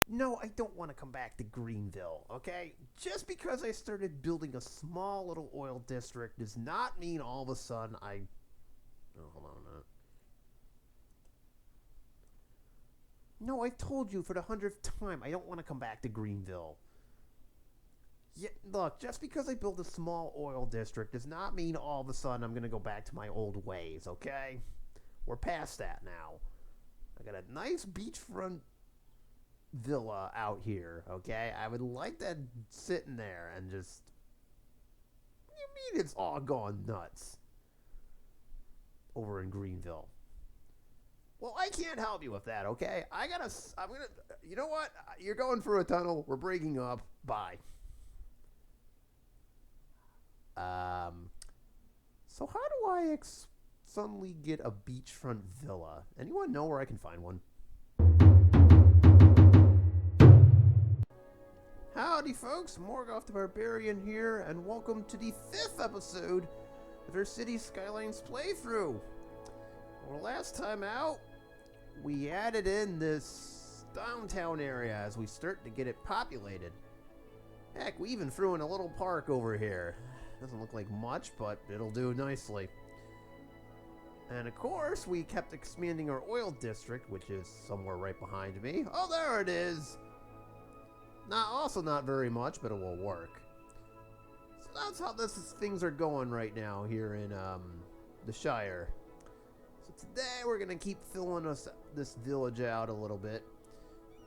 No, I don't want to come back to Greenville, okay? Just because I started building a small little oil district does not mean all of a sudden I. Oh, hold on a minute. No, I told you for the 100th time I don't want to come back to Greenville. Yeah, look, just because I build a small oil district does not mean all of a sudden I'm going to go back to my old ways, okay? We're past that now. I got a nice beachfront villa out here, okay? I would like that sitting there and just. What do you mean it's all gone nuts over in Greenville? Well, I can't help you with that, okay? I'm gonna. You know what? You're going through a tunnel. We're breaking up. Bye. Um. So how do I suddenly get a beachfront villa? Anyone know where I can find one? Howdy, folks. Morgoth the Barbarian here, and welcome to the 5th episode of our City Skylines playthrough. Well, last time out, we added in this downtown area as we start to get it populated. Heck, we even threw in a little park over here. Doesn't look like much, but it'll do nicely. And of course, we kept expanding our oil district, which is somewhere right behind me. Oh, there it is! Also not very much, but it will work. So that's how things are going right now here in the Shire. So today we're going to keep filling this village out a little bit.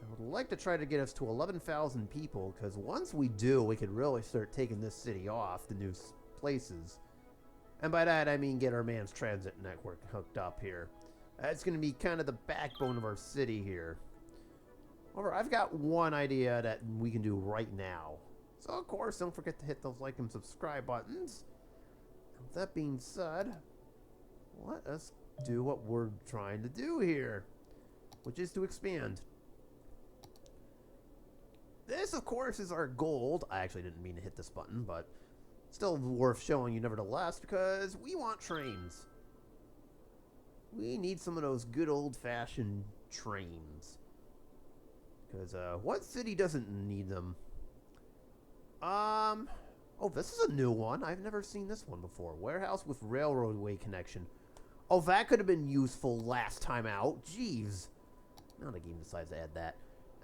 I would like to try to get us to 11,000 people, because once we do, we could really start taking this city off to new places. And by that, I mean get our man's transit network hooked up here. That's going to be kind of the backbone of our city here. However, I've got one idea that we can do right now. So, of course, don't forget to hit those like and subscribe buttons. And with that being said, let us do what we're trying to do here, which is to expand. This, of course, is our gold. I actually didn't mean to hit this button, but still worth showing you nevertheless, because we want trains. We need some of those good old-fashioned trains. Because, what city doesn't need them? Oh, this is a new one. I've never seen this one before. Warehouse with railroadway connection. Oh, that could have been useful last time out. Jeez. Now the game decides to add that.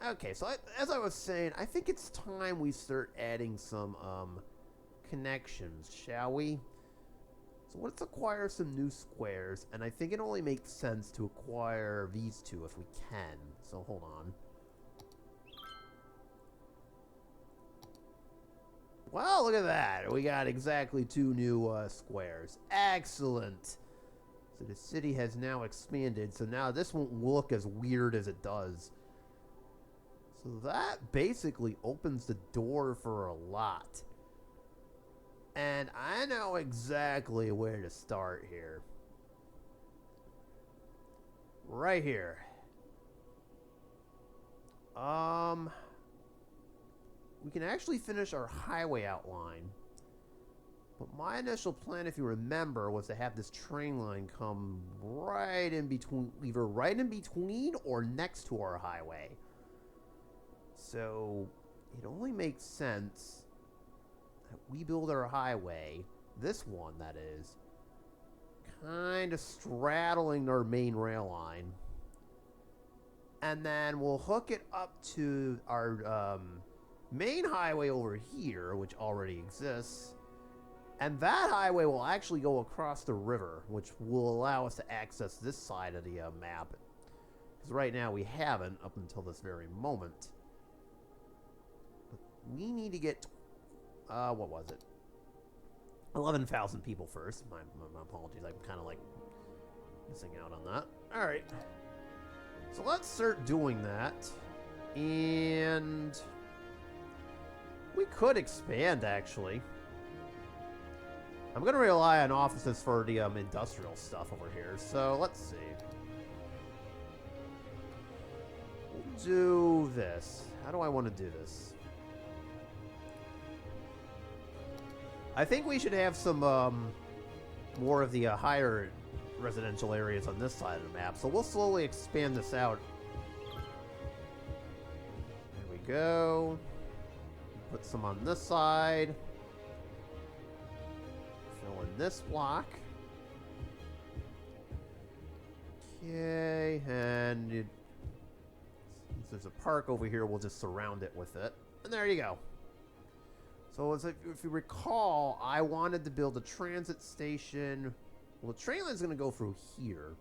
Okay, so as I was saying, I think it's time we start adding some, connections, shall we? So let's acquire some new squares, and I think it only makes sense to acquire these two if we can. So hold on. Well, look at that. We got exactly 2 new squares. Excellent. So the city has now expanded, so now this won't look as weird as it does. So that basically opens the door for a lot. And I know exactly where to start here. Right here. We can actually finish our highway outline. But my initial plan, if you remember, was to have this train line come right in between, either right in between or next to our highway. So it only makes sense that we build our highway, this one that is, kind of straddling our main rail line. And then we'll hook it up to our main highway over here, which already exists. And that highway will actually go across the river, which will allow us to access this side of the map. Because right now we haven't up until this very moment. But we need to get, what was it? 11,000 people first. My apologies, I'm kind of like missing out on that. Alright. So let's start doing that. And we could expand, actually. I'm going to rely on offices for the industrial stuff over here. So let's see. We'll do this. How do I want to do this? I think we should have some more of the higher residential areas on this side of the map. So we'll slowly expand this out. go. Put some on this side. Fill in this block. Okay, and since there's a park over here, we'll just surround it with it. And there you go. So if you recall, I wanted to build a transit station. Well, the train line's going to go through here.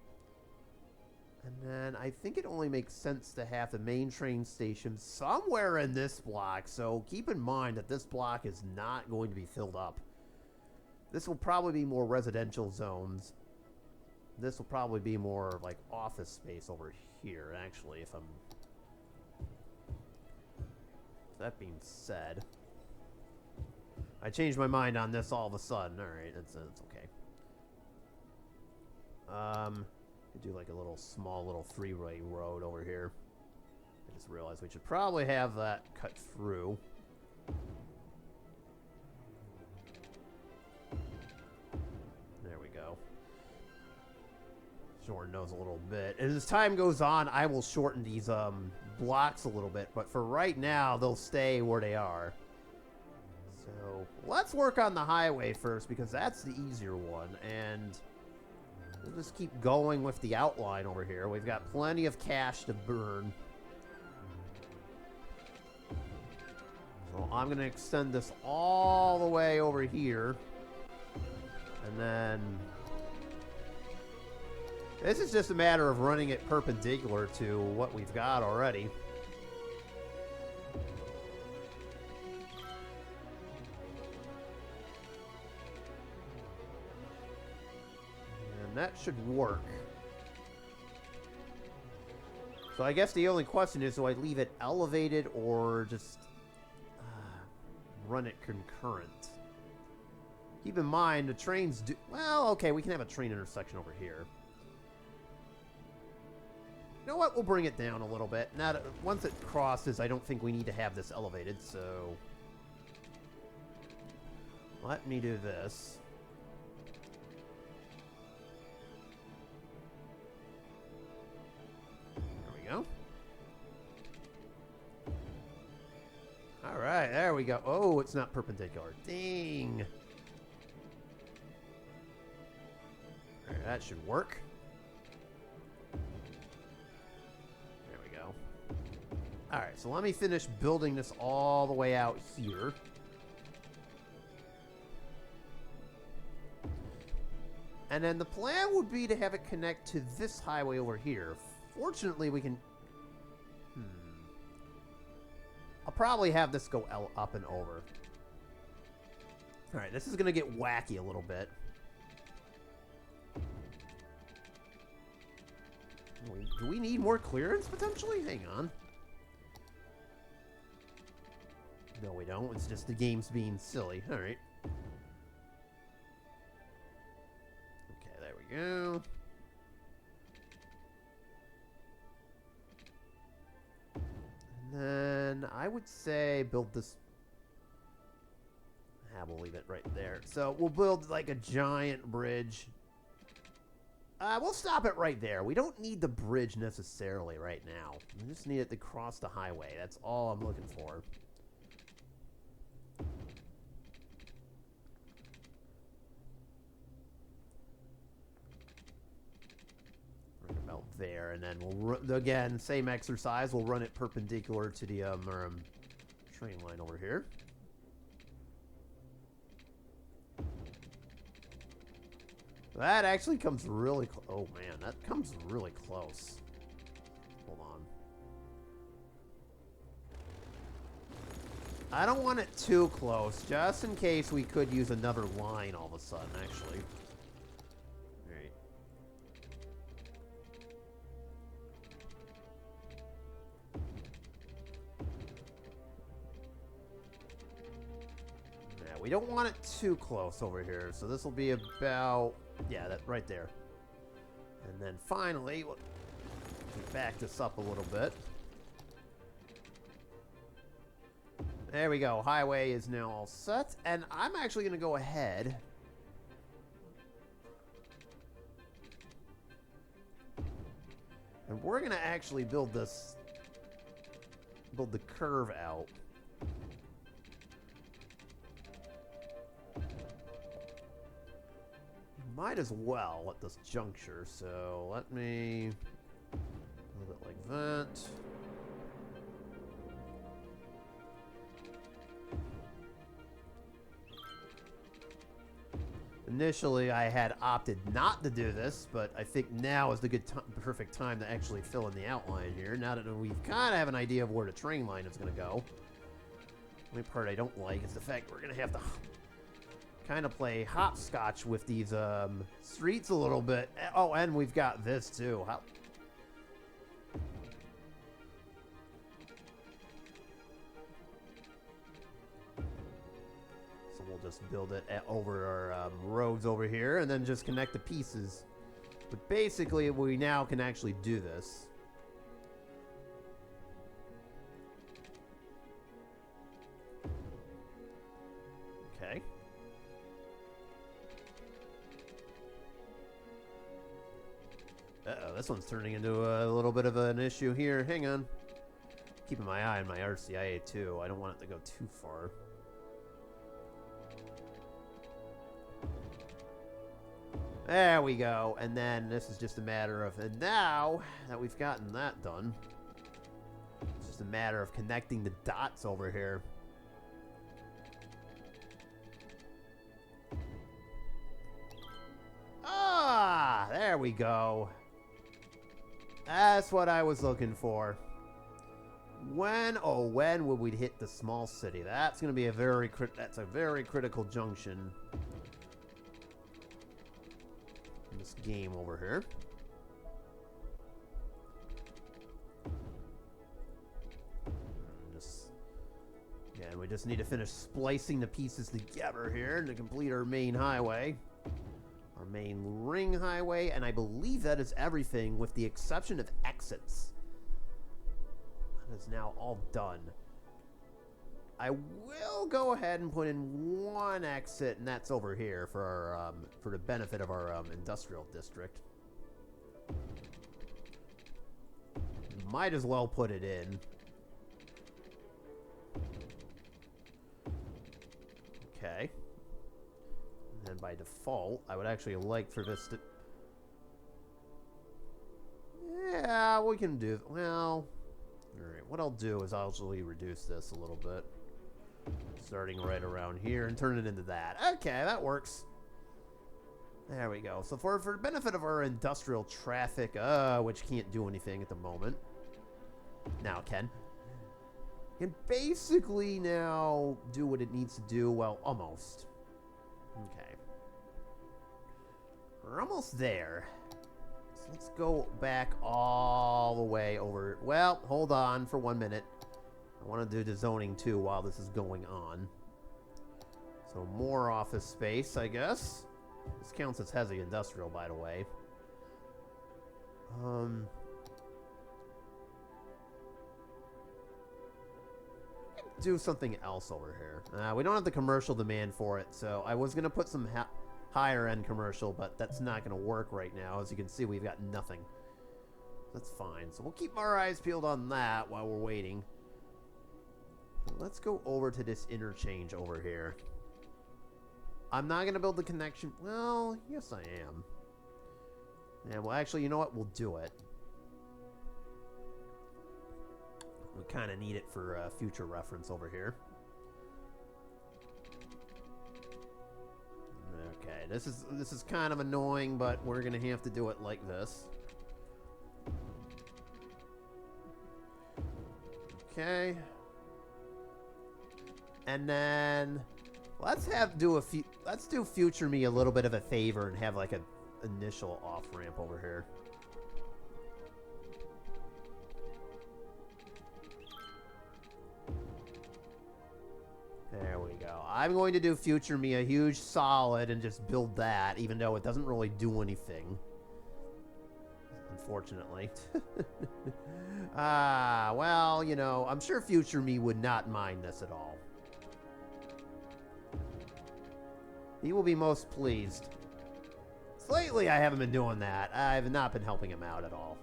And then I think it only makes sense to have the main train station somewhere in this block. So keep in mind that this block is not going to be filled up. This will probably be more residential zones. This will probably be more like office space over here, actually, if I'm... That being said, I changed my mind on this all of a sudden. Alright, that's okay. Do like a little small little three-way road over here. I just realized we should probably have that cut through. There we go. Shorten those a little bit. And as time goes on, I will shorten these blocks a little bit. But for right now, they'll stay where they are. So let's work on the highway first, because that's the easier one. And we'll just keep going with the outline over here. We've got plenty of cash to burn. So I'm going to extend this all the way over here. And then... This is just a matter of running it perpendicular to what we've got already. And that should work. So I guess the only question is, do I leave it elevated or just run it concurrent? Keep in mind, the trains do... Well, okay, we can have a train intersection over here. You know what? We'll bring it down a little bit. Now, once it crosses, I don't think we need to have this elevated, so... Let me do this. There we go. Alright, there we go. Oh, it's not perpendicular. Dang! Alright, that should work. Alright, so let me finish building this all the way out here. And then the plan would be to have it connect to this highway over here. Fortunately, we can... I'll probably have this go up and over. Alright, this is going to get wacky a little bit. Do we need more clearance, potentially? Hang on. No, we don't. It's just the game's being silly. Alright. Okay, there we go. And then I would say build this... we'll leave it right there. So we'll build like a giant bridge. We'll stop it right there. We don't need the bridge necessarily right now. We just need it to cross the highway. That's all I'm looking for. Right about there, and then we'll again, same exercise. We'll run it perpendicular to the train line over here. That actually comes really close. Oh, man, that comes really close. Hold on. I don't want it too close, just in case we could use another line all of a sudden, actually. Alright. Yeah, we don't want it too close over here, so this will be about... Yeah, that right there. And then finally, we'll back this up a little bit. There we go. Highway is now all set. And I'm actually going to go ahead. And we're going to actually build this build the curve out. Might as well at this juncture, so let me build it like that. Initially, I had opted not to do this, but I think now is the perfect time to actually fill in the outline here. Now that we kind of have an idea of where the train line is going to go. The only part I don't like is the fact we're going to have to kind of play hopscotch with these streets a little bit. Oh, and we've got this too. So we'll just build it over our roads over here and then just connect the pieces. But basically, we now can actually do this. Okay. Uh-oh, this one's turning into a little bit of an issue here. Hang on. Keeping my eye on my RCIA too. I don't want it to go too far. There we go. And then this is just a matter of... And now that we've gotten that done, it's just a matter of connecting the dots over here. Ah! There we go. That's what I was looking for. When would we hit the small city? That's going to be a very critical junction in this game over here. Again, we just need to finish splicing the pieces together here to complete our main highway. Our main ring highway, and I believe that is everything with the exception of exits. That is now all done. I will go ahead and put in one exit, and that's over here for our for the benefit of our industrial district. Might as well put it in. Okay. And by default, I would actually like for this to... Yeah, we can do... Well... Alright, what I'll do is I'll actually reduce this a little bit. Starting right around here and turn it into that. Okay, that works. There we go. So for the benefit of our industrial traffic, which can't do anything at the moment. Now it can. Can basically now do what it needs to do. Well, almost. Okay. We're almost there. So let's go back all the way over. Well, hold on for 1 minute. I want to do the zoning too while this is going on. So more office space, I guess. This counts as heavy industrial, by the way. Do something else over here. We don't have the commercial demand for it, so I was going to put some higher end commercial, but that's not going to work right now. As you can see, we've got nothing. That's fine. So we'll keep our eyes peeled on that while we're waiting. Let's go over to this interchange over here. I'm not going to build the connection. Well, yes I am. Yeah, well actually, you know what? We'll do it. We kind of need it for future reference over here. Okay, this is kind of annoying, but we're gonna have to do it like this. Okay. And then let's do future me a little bit of a favor and have like an initial off ramp over here. There we go. I'm going to do future me a huge solid and just build that, even though it doesn't really do anything. Unfortunately. Well, you know, I'm sure future me would not mind this at all. He will be most pleased. Lately, I haven't been doing that. I've not been helping him out at all.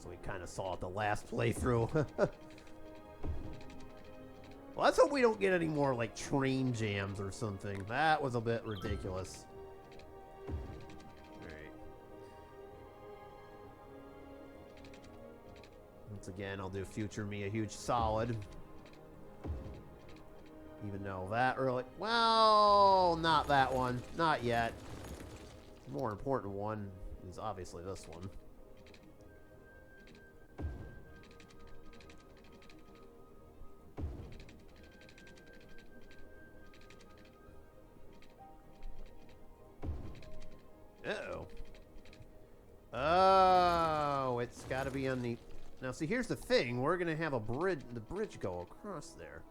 So we kind of saw it the last playthrough. Well, let's hope we don't get any more, like, train jams or something. That was a bit ridiculous. Alright. Once again, I'll do future me a huge solid. Even though that really... Well, not that one. Not yet. The more important one is obviously this one. Uh-oh. Oh, it's got to be on the... Now, see, here's the thing. We're going to have a bridge, the bridge go across there.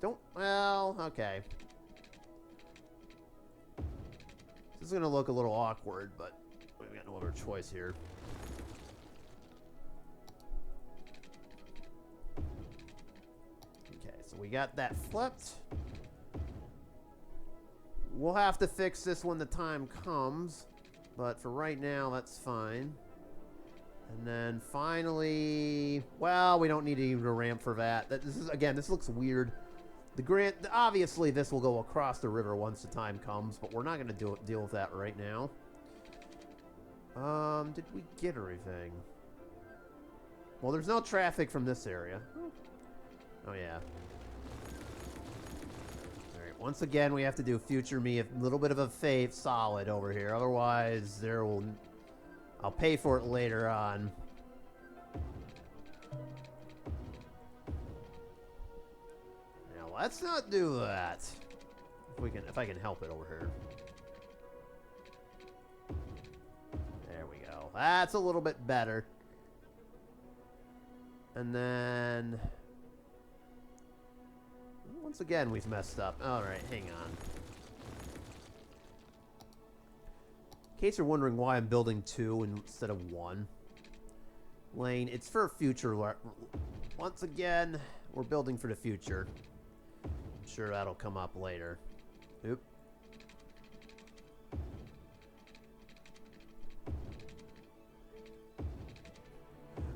Don't... Well, okay. This is going to look a little awkward, but we've got no other choice here. Okay, so we got that flipped. We'll have to fix this when the time comes, but for right now, that's fine. And then finally, well, we don't need even a ramp for that. This is, again, this looks weird. Obviously, this will go across the river once the time comes, but we're not going to deal with that right now. Did we get everything? Well, there's no traffic from this area. Oh, yeah. Alright, once again, we have to do future me a little bit of a faith solid over here. Otherwise, I'll pay for it later on. Now, let's not do that. If I can help it over here. There we go. That's a little bit better. And then... Once again, we've messed up. Alright, hang on. In case you're wondering why I'm building 2 instead of 1. Lane, it's for future. Once again, we're building for the future. I'm sure that'll come up later. Oop.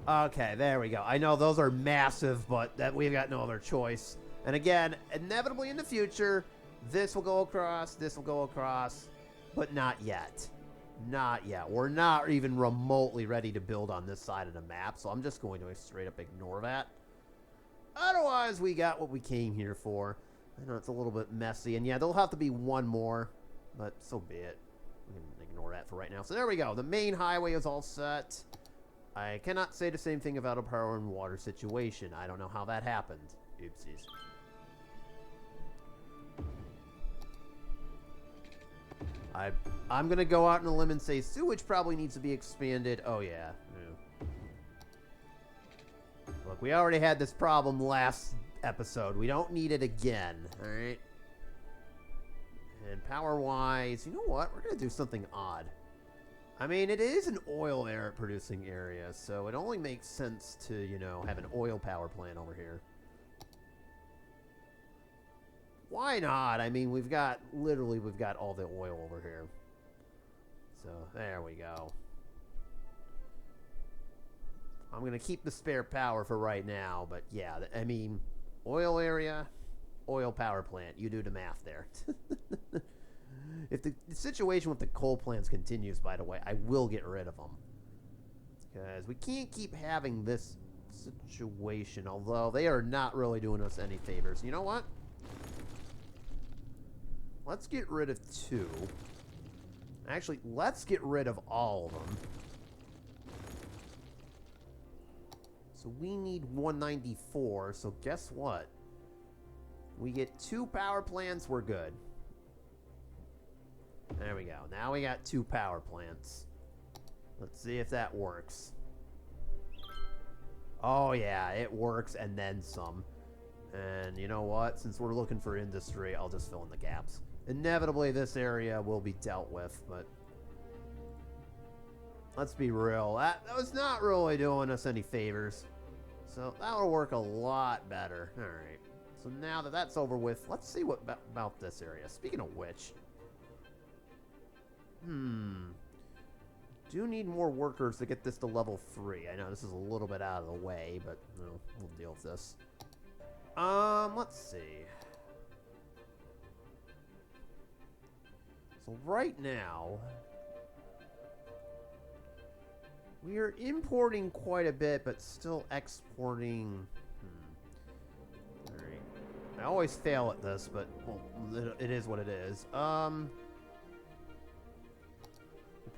Okay, there we go. I know those are massive, but that we've got no other choice. And again, inevitably in the future, this will go across, but not yet. Not yet. We're not even remotely ready to build on this side of the map, so I'm just going to straight up ignore that. Otherwise, we got what we came here for. I know it's a little bit messy, and yeah, there'll have to be one more, but so be it. We can ignore that for right now. So there we go. The main highway is all set. I cannot say the same thing about a power and water situation. I don't know how that happened. Oopsies. I'm going to go out on a limb and say sewage probably needs to be expanded. Oh, yeah. Look, we already had this problem last episode. We don't need it again, all right? And power-wise, you know what? We're going to do something odd. I mean, it is an oil producing area, so it only makes sense to, you know, have an oil power plant over here. Why not? I mean, we've got all the oil over here. So, there we go. I'm going to keep the spare power for right now, but yeah, I mean, oil area, oil power plant. You do the math there. If the situation with the coal plants continues, by the way, I will get rid of them. Because we can't keep having this situation, although they are not really doing us any favors. You know what? Let's get rid of 2. Actually, let's get rid of all of them. So we need 194, so guess what? We get 2 power plants, we're good. There we go. Now we got 2 power plants. Let's see if that works. Oh yeah, it works and then some. And you know what? Since we're looking for industry, I'll just fill in the gaps. Inevitably, this area will be dealt with, but let's be real. That was not really doing us any favors. So that'll work a lot better. All right. So now that that's over with, let's see what about this area. Speaking of which, Do need more workers to get this to level 3. I know this is a little bit out of the way, but you know, we'll deal with this. Let's see. So right now, we are importing quite a bit, but still exporting. Alright. I always fail at this, but well, it is what it is. We'll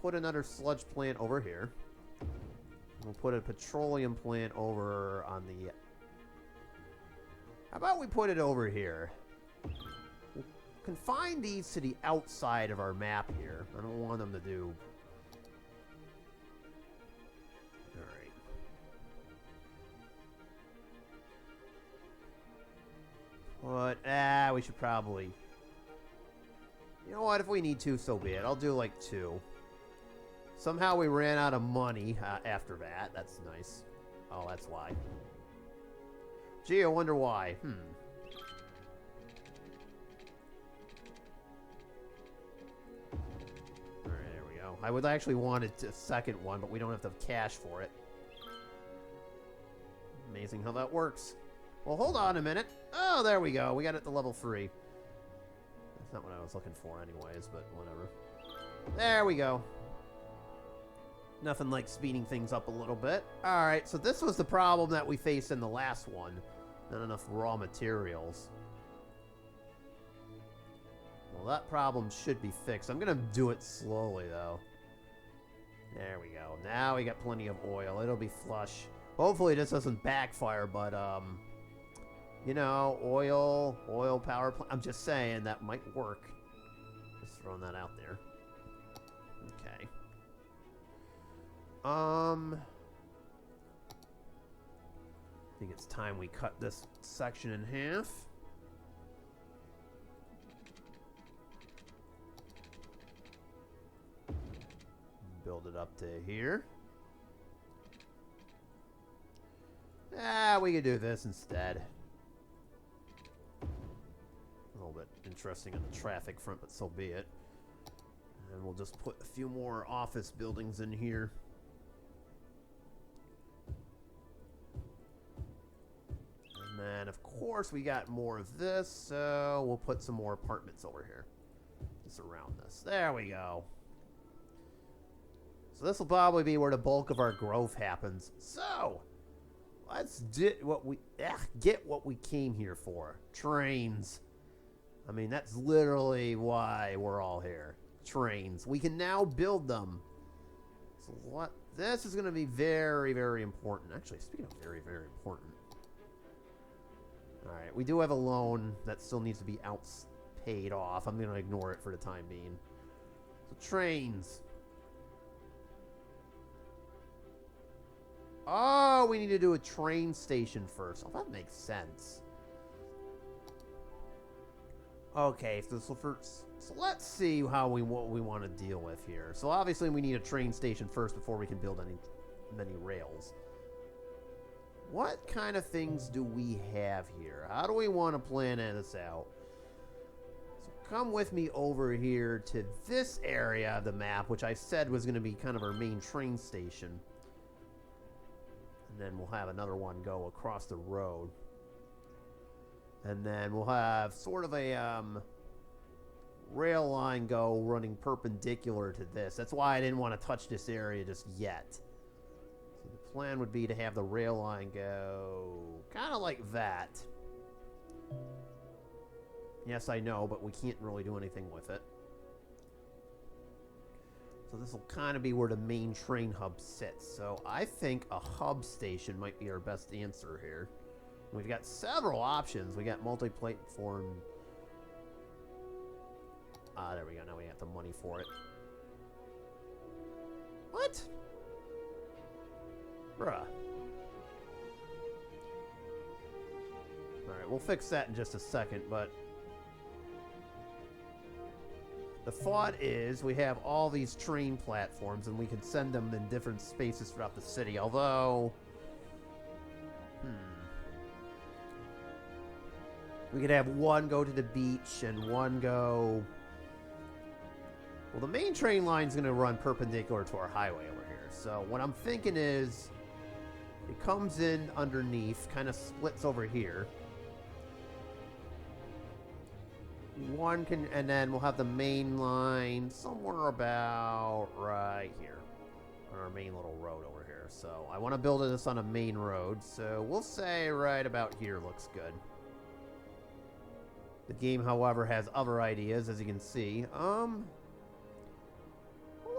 put another sludge plant over here. We'll put a petroleum plant over on the... How about we put it over here? We'll confine these to the outside of our map here. I don't want them to do... Alright. But, we should probably... You know what? If we need to, so be it. I'll do like 2. Somehow we ran out of money after that. That's nice. Oh, that's why. Gee, I wonder why. Alright, there we go. I would actually want a second one, but we don't have the cash for it. Amazing how that works. Well, hold on a minute. Oh, there we go. We got it to level 3. That's not what I was looking for anyways, but whatever. There we go. Nothing like speeding things up a little bit. Alright, so this was the problem that we faced in the last one. Not enough raw materials. Well, that problem should be fixed. I'm going to do it slowly, though. There we go. Now we got plenty of oil. It'll be flush. Hopefully this doesn't backfire, but, you know, oil power plant. I'm just saying that might work. Just throwing that out there. Okay. I think it's time we cut this section in half. Build it up to here. We could do this instead. A little bit interesting on the traffic front, but so be it. And we'll just put a few more office buildings in here. And of course we got more of this, so we'll put some more apartments over here. Just around this. There we go. So this will probably be where the bulk of our growth happens. So, let's get what we came here for. Trains. I mean, that's literally why we're all here. Trains. We can now build them. So what? This is going to be very, very important. Actually, speaking of very, very important. Alright, we do have a loan that still needs to be paid off. I'm going to ignore it for the time being. So, trains. Oh, we need to do a train station first. Oh, that makes sense. Okay, so let's see what we want to deal with here. So obviously we need a train station first before we can build many rails. What kind of things do we have here? How do we want to plan this out? So come with me over here to this area of the map, which I said was going to be kind of our main train station. And then we'll have another one go across the road. And then we'll have sort of a rail line go running perpendicular to this. That's why I didn't want to touch this area just yet. So the plan would be to have the rail line go kind of like that. Yes, I know, but we can't really do anything with it. So this will kind of be where the main train hub sits. So I think a hub station might be our best answer here. We've got several options. We got multi-platform. There we go. Now we have the money for it. What? Bruh. Alright, we'll fix that in just a second, but the thought is we have all these train platforms and we can send them in different spaces throughout the city, although we could have one go to the beach and one go Well, the main train line's going to run perpendicular to our highway over here. So what I'm thinking is it comes in underneath, kind of splits over here. One can, and then we'll have the main line somewhere about right here on our main little road over here. So I want to build this on a main road. So we'll say right about here looks good. The game, however, has other ideas, as you can see. Well,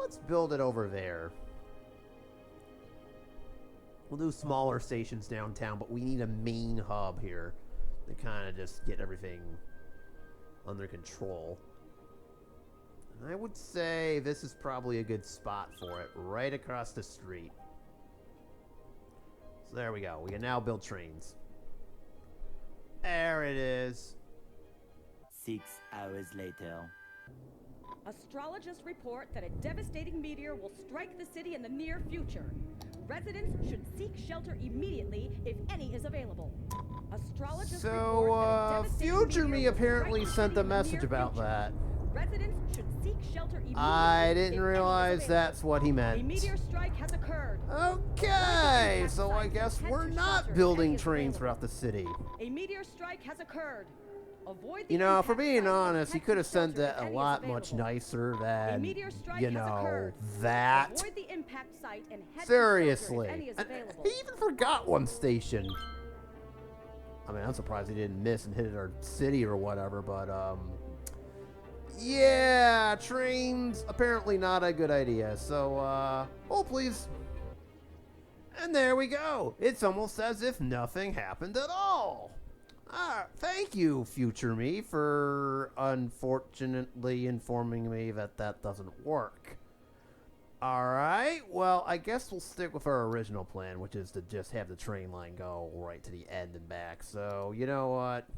let's build it over there. We'll do smaller stations downtown, but we need a main hub here to kind of just get everything under control. And I would say this is probably a good spot for it, right across the street. So there we go. We can now build trains. There it is. 6 hours later. Astrologists report that a devastating meteor will strike the city in the near future. Residents should seek shelter immediately if any is available. Astrologists report that a devastating Future Me meteor will apparently strike the sent city a in the message near about future. that. Residents should seek shelter immediately. I if didn't any is realize available. that's what he A meant. meteor strike has occurred. Okay, so I guess we're not building trains throughout the city. A meteor strike has occurred. Avoid the You know, for impact being site and honest, he head could to have sent shelter that if a any is lot much available. nicer A than, meteor strike you has know, occurred. that. Avoid the impact site and head Seriously. to shelter if any is And available. he even forgot one station. I mean, I'm surprised he didn't miss and hit our city or whatever, but, yeah, trains, apparently not a good idea. So, hold please. And there we go. It's almost as if nothing happened at all. Thank you, Future Me, for unfortunately informing me that that doesn't work. Alright, well, I guess we'll stick with our original plan, which is to just have the train line go right to the end and back. So, you know what?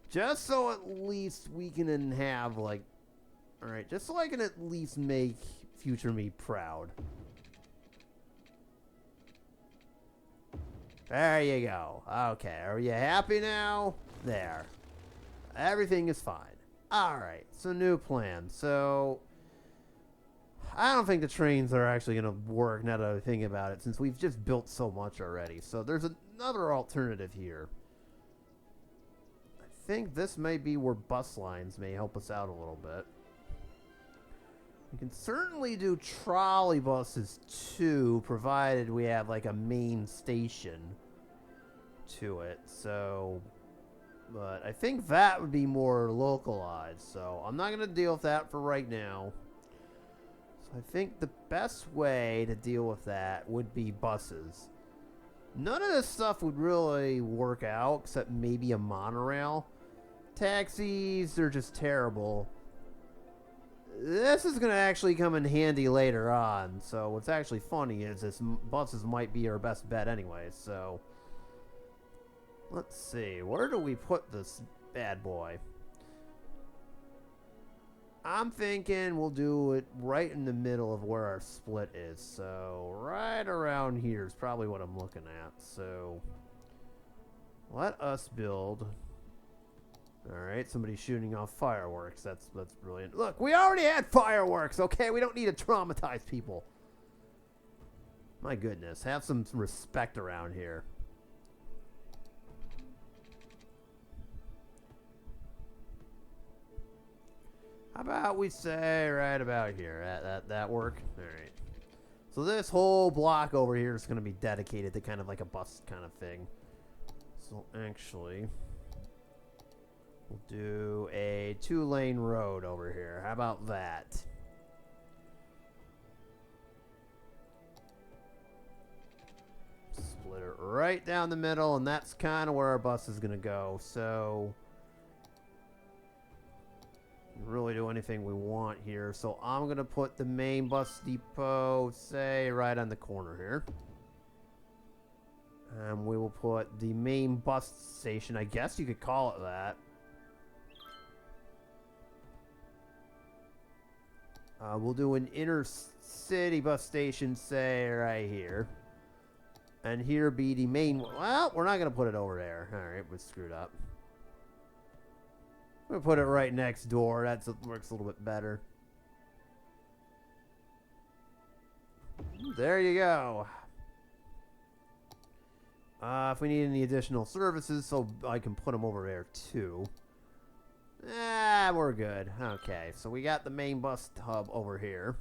Just so at least we can have, like... Alright, just so I can at least make Future Me proud. There you go. Okay, are you happy now? There. Everything is fine. Alright, so new plan. So, I don't think the trains are actually going to work now that I think about it, since we've just built so much already. So there's another alternative here. I think this may be where bus lines may help us out a little bit. We can certainly do trolley buses too, provided we have like a main station to it. So, but I think that would be more localized. So I'm not going to deal with that for right now. So I think the best way to deal with that would be buses. None of this stuff would really work out except maybe a monorail. Taxis, they're just terrible. This is going to actually come in handy later on. So what's actually funny is this buses might be our best bet anyway. So let's see. Where do we put this bad boy? I'm thinking we'll do it right in the middle of where our split is. So right around here is probably what I'm looking at. So let us build... Alright, somebody's shooting off fireworks. That's brilliant. Look, we already had fireworks, okay? We don't need to traumatize people. My goodness, have some respect around here. How about we say right about here? That work? Alright. So this whole block over here is going to be dedicated to kind of like a bus kind of thing. So actually... we'll do a 2-lane road over here. How about that? Split it right down the middle, and that's kind of where our bus is going to go. So, we can really do anything we want here. So, I'm going to put the main bus depot, say, right on the corner here. And we will put the main bus station, I guess you could call it that. We'll do an inner city bus station, say, right here. And here be the main one. Well, we're not going to put it over there. Alright, we're screwed up. We're going to put it right next door. That works a little bit better. There you go. If we need any additional services, so I can put them over there too. We're good. Okay, so we got the main bus hub over here.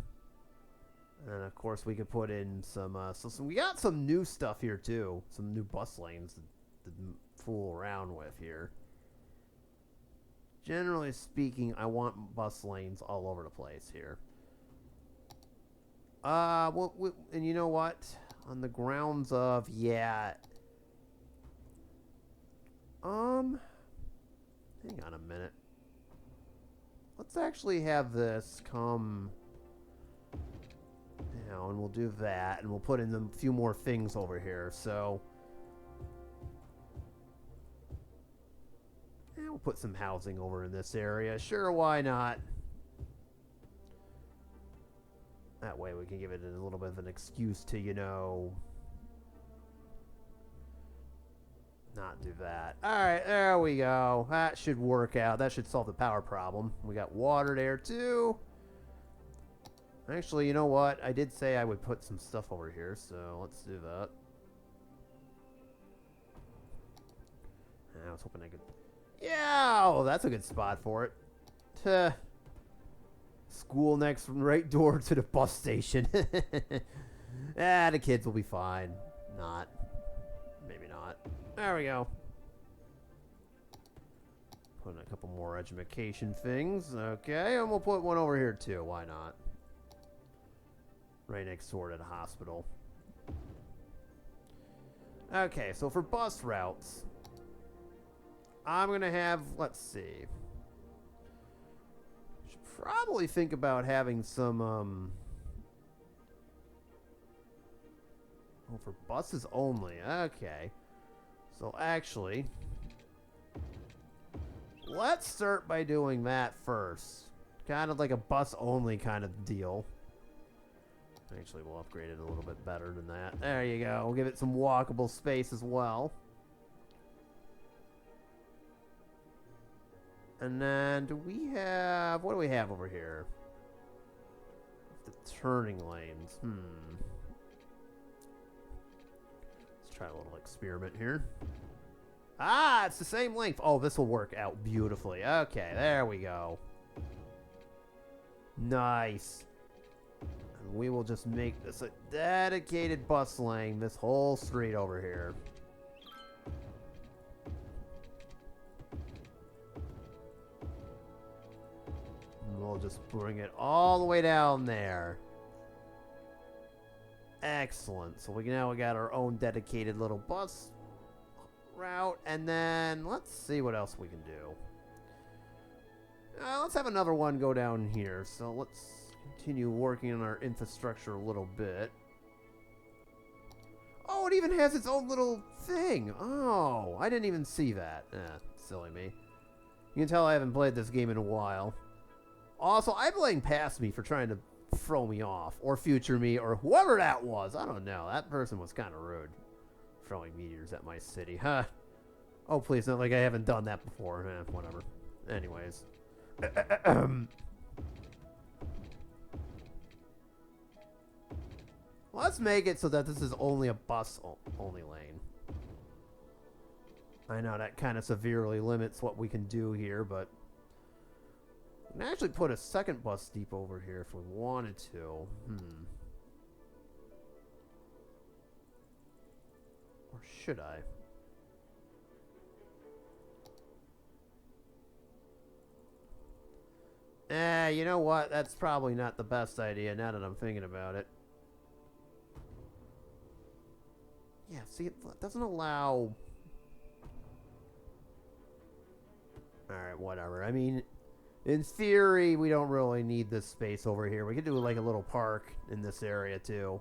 And of course we could put in some, we got some new stuff here too. Some new bus lanes to fool around with here. Generally speaking, I want bus lanes all over the place here. And you know what? On the grounds of, yeah. Hang on a minute. Let's actually have this come down, and we'll do that, and we'll put in a few more things over here. So, we'll put some housing over in this area. Sure, why not? That way we can give it a little bit of an excuse to, you know, not do that. Alright, there we go. That should work out. That should solve the power problem. We got water there, too. Actually, you know what? I did say I would put some stuff over here, so let's do that. I was hoping I could... Yeah! Oh, that's a good spot for it. Tuh. School next right door to the bus station. The kids will be fine. Not. Maybe not. There we go. Put in a couple more education things. Okay, and we'll put one over here too. Why not? Right next door to the hospital. Okay, so for bus routes, I'm going to have, let's see. Should probably think about having some, oh, for buses only. Okay. So actually, let's start by doing that first. Kind of like a bus only kind of deal. Actually, we'll upgrade it a little bit better than that. There you go. We'll give it some walkable space as well. And then, do we have... What do we have over here? The turning lanes. Let's try a little experiment here. Ah, it's the same length. Oh, this will work out beautifully. Okay, there we go. Nice. And we will just make this a dedicated bus lane, this whole street over here. And we'll just bring it all the way down there. Excellent. So now we got our own dedicated little bus route, and then let's see what else we can do. Let's have another one go down here. So let's continue working on our infrastructure a little bit. Oh, it even has its own little thing. Oh, I didn't even see that. Silly me. You can tell I haven't played this game in a while. Also, I blame past me for trying to throw me off, or future me, or whoever that was. I don't know. That person was kind of rude. Throwing meteors at my city. Huh. Oh, please, not like I haven't done that before. Whatever. Anyways. Let's make it so that this is only a bus-only lane. I know that kind of severely limits what we can do here, but... we can actually put a second bus depot over here if we wanted to. Or should I? You know what? That's probably not the best idea now that I'm thinking about it. Yeah, see, it doesn't allow... Alright, whatever. I mean, in theory, we don't really need this space over here. We could do like a little park in this area, too.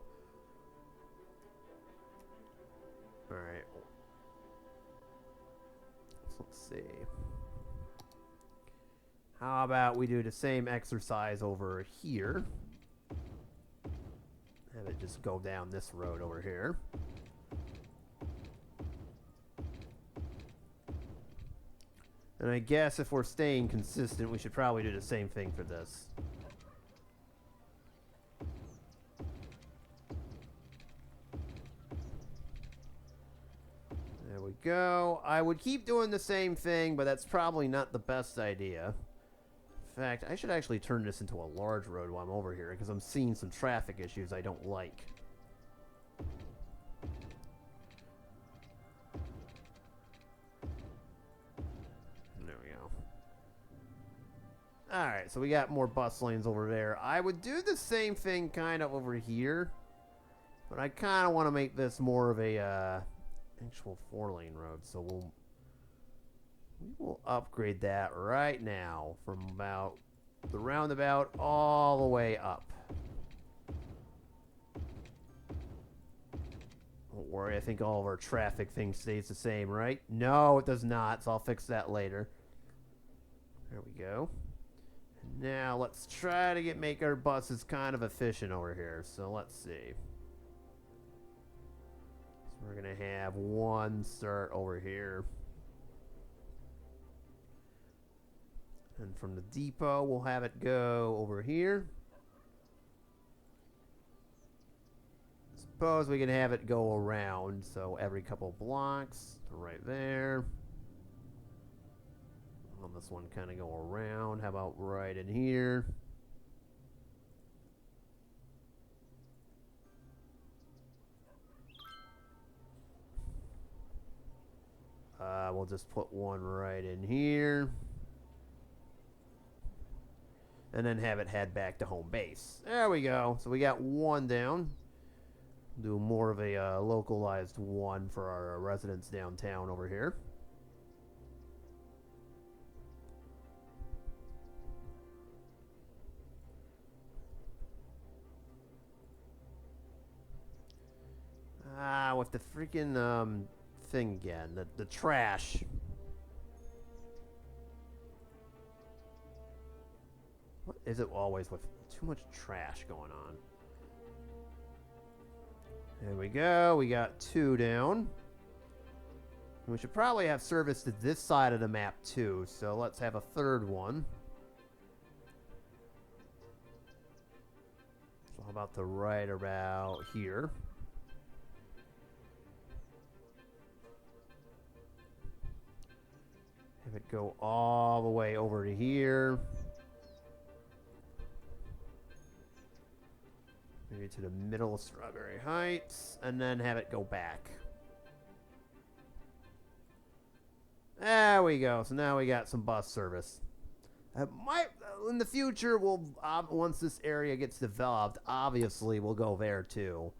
Alright. So let's see. How about we do the same exercise over here? Have it just go down this road over here. And I guess if we're staying consistent, we should probably do the same thing for this. go. I would keep doing the same thing, but that's probably not the best idea. In fact, I should actually turn this into a large road while I'm over here, because I'm seeing some traffic issues I don't like. There we go. Alright, so we got more bus lanes over there. I would do the same thing kind of over here, but I kind of want to make this more of a actual 4-lane road, so we will upgrade that right now from about the roundabout all the way up. Don't worry, I think all of our traffic thing stays the same, right? No, it does not, so I'll fix that later. There we go. And now let's try to make our buses kind of efficient over here. So let's see. So we're going to have one start over here. And from the depot, we'll have it go over here. Suppose we can have it go around, so every couple blocks, right there. On this one, kind of go around. How about right in here? We'll just put one right in here. And then have it head back to home base. There we go. So we got one down. Do more of a localized one for our residents downtown over here. With the freaking thing again, the trash. What is it always with too much trash going on? There we go. We got 2 down. We should probably have service to this side of the map too, so let's have a 3rd one. So how about the right about here? Have it go all the way over to here. Maybe to the middle of Strawberry Heights, and then have it go back. There we go. So now we got some bus service. In the future, we'll once this area gets developed, obviously we'll go there too.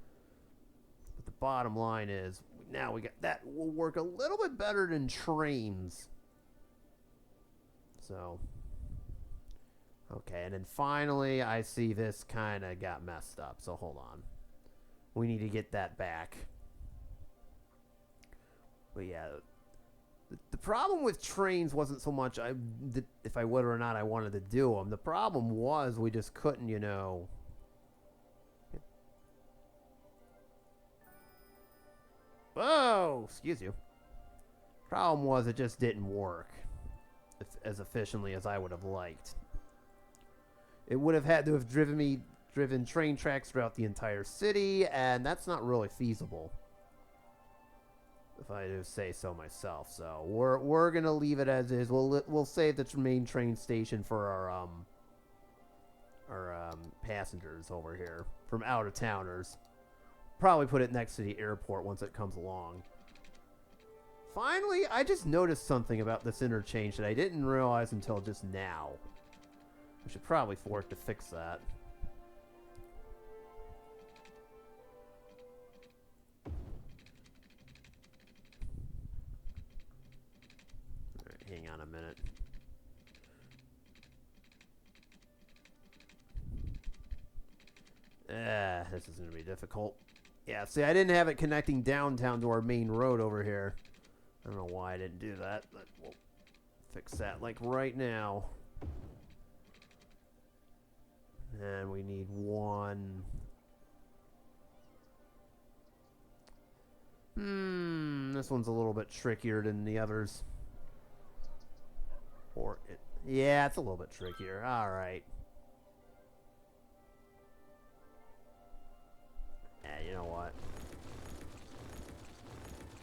But the bottom line is, now we got that will work a little bit better than trains. So, okay, and then finally, I see this kind of got messed up, so hold on. We need to get that back. But yeah, the problem with trains wasn't so much if I would or not I wanted to do them. The problem was we just couldn't, you know. Oh, excuse you. Problem was it just didn't work as efficiently as I would have liked. It would have had to have driven train tracks throughout the entire city, and that's not really feasible, if I do say so myself. So we're gonna leave it as is. We'll save the main train station for our passengers over here from out of towners. Probably put it next to the airport once it comes along. Finally, I just noticed something about this interchange that I didn't realize until just now. We should probably fork to fix that. Alright, hang on a minute. This is going to be difficult. Yeah, see, I didn't have it connecting downtown to our main road over here. I don't know why I didn't do that, but we'll fix that like right now. And we need one. This one's a little bit trickier than the others. Yeah, it's a little bit trickier. All right. Yeah, you know what?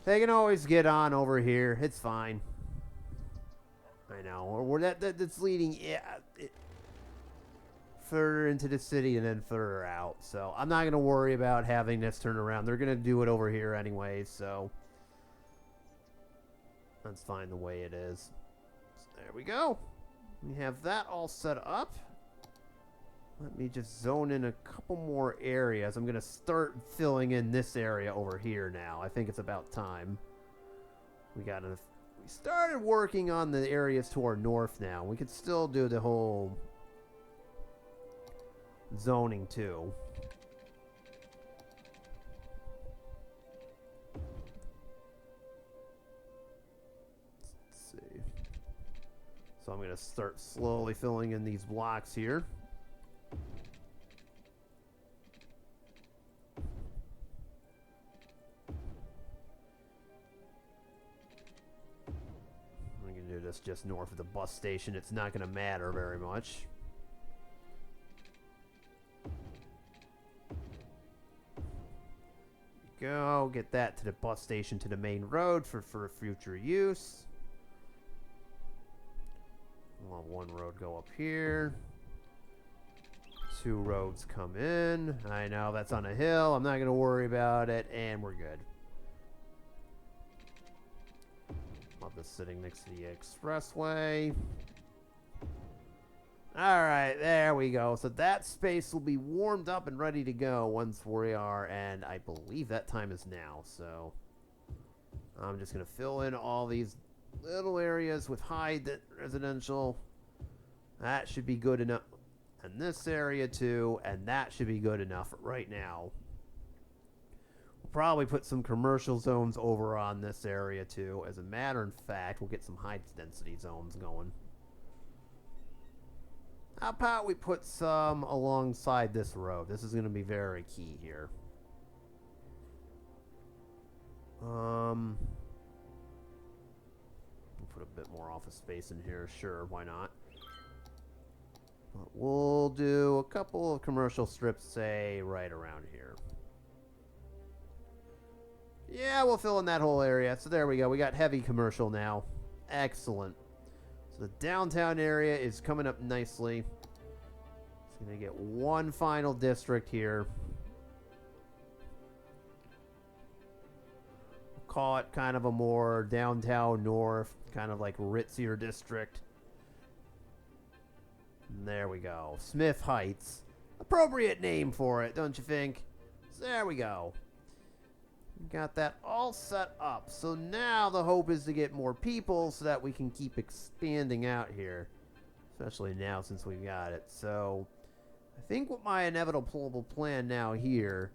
They can always get on over here. It's fine. I know. Or that's leading further into the city and then further out. So I'm not going to worry about having this turn around. They're going to do it over here anyway, so that's fine the way it is. So there we go. We have that all set up. Let me just zone in a couple more areas. I'm going to start filling in this area over here now. I think it's about time. We started working on the areas to our north now. We could still do the whole zoning too. Let's see. So I'm going to start slowly filling in these blocks here. We can do this just north of the bus station. It's not going to matter very much. Go get that to the bus station, to the main road for future use. We'll have one road go up here. 2 roads come in. I know that's on a hill. I'm not going to worry about it, and we're good. Love this sitting next to the expressway. Alright, there we go. So that space will be warmed up and ready to go once we are, and I believe that time is now. So I'm just going to fill in all these little areas with high residential. That should be good enough. And this area too, and that should be good enough right now. We'll probably put some commercial zones over on this area too. As a matter of fact, we'll get some high density zones going. How about we put some alongside this road? This is going to be very key here. We'll put a bit more office space in here. Sure, why not? But we'll do a couple of commercial strips, say, right around here. Yeah, we'll fill in that whole area. So there we go. We got heavy commercial now. Excellent. So the downtown area is coming up nicely. It's going to get one final district here. We'll call it kind of a more downtown north, kind of like ritzier district. And there we go. Smith Heights. Appropriate name for it, don't you think? So there we go. Got that all set up. So now the hope is to get more people so that we can keep expanding out here. Especially now since we got it. So I think what my inevitable plan now here,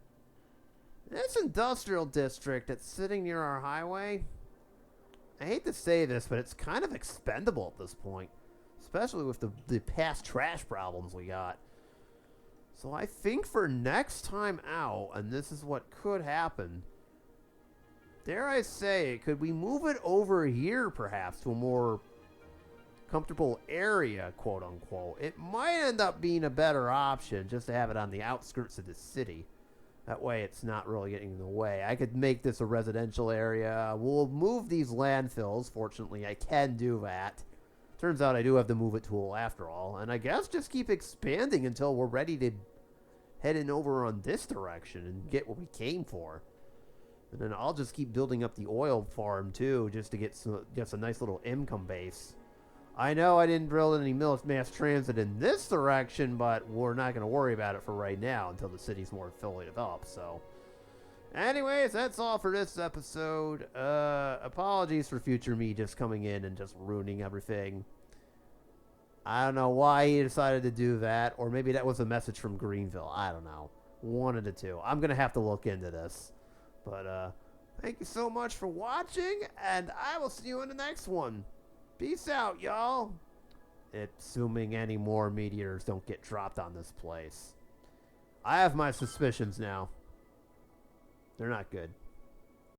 this industrial district that's sitting near our highway, I hate to say this, but it's kind of expendable at this point. Especially with the past trash problems we got. So I think for next time out, and this is what could happen, dare I say, could we move it over here perhaps to a more comfortable area, quote unquote? It might end up being a better option just to have it on the outskirts of the city. That way it's not really getting in the way. I could make this a residential area. We'll move these landfills. Fortunately, I can do that. Turns out I do have the move it tool after all. And I guess just keep expanding until we're ready to head in over on this direction and get what we came for. And then I'll just keep building up the oil farm too, just to get a nice little income base. I know I didn't build any mass transit in this direction, but we're not going to worry about it for right now until the city's more fully developed. So, anyways, that's all for this episode. Apologies for future me just coming in and just ruining everything. I don't know why he decided to do that, or maybe that was a message from Greenville. I don't know. One of the two. I'm going to have to look into this. But, thank you so much for watching, and I will see you in the next one. Peace out, y'all. Assuming any more meteors don't get dropped on this place. I have my suspicions now. They're not good.